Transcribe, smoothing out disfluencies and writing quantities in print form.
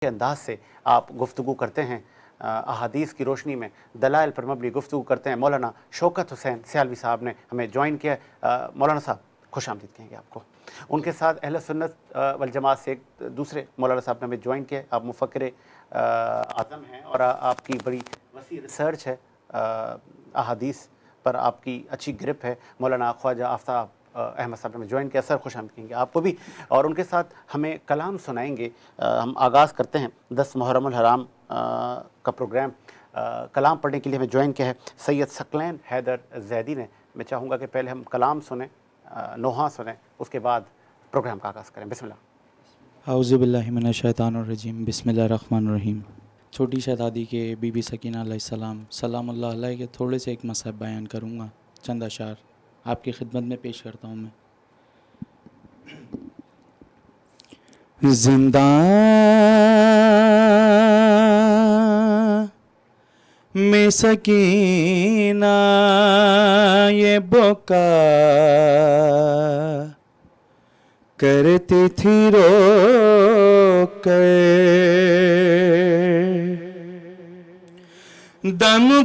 के अंदाज से आप गुफ्तगू करते हैं, अहादीस की रोशनी में दलाइल पर मबनी गुफ्तगू करते हैं। मौलाना शौकत हुसैन सियालवी साहब ने हमें ज्वाइन किया। मौलाना साहब खुशामदीद कहेंगे आपको। उनके साथ अहले सुन्नत वल जमात से एक दूसरे मौलाना साहब ने हमें ज्वाइन किया। आप मुफक्किर आज़म हैं और आपकी बड़ी वसी रिसर्च है, अहादीस पर आपकी अच्छी ग्रिप है। मौलाना ख्वाजा आफ्ताब अहमद साहब ने ज्वाइन किया। सर खुशामदीद कहेंगे आपको भी, और उनके साथ हमें कलाम सुनाएंगे। हम आगाज़ करते हैं 10 मुहर्रम अल हराम का प्रोग्राम। कलाम पढ़ने के लिए हमें ज्वाइन किया है सैयद सकलैन हैदर जैदी ने। मैं चाहूँगा कि पहले हम कलाम सुने, नोहा सुने, उसके बाद प्रोग्राम का आगाज़ करें। बिस्मिल्लाह। औज़ु बिल्लाहि मिनश शैतानिर रजीम, बिस्मिल्लाहिर रहमानिर रहीम। छोटी शहज़ादी के बीबी सकीना अलैहिस्सलाम सलामुल्लाह अलैहा के थोड़े से एक मसहब बयान करूँगा। चंद अशार आपकी खिदमत में पेश करता हूँ मैं। जिंदा में सकीना ये बुका करती थी रो कर दम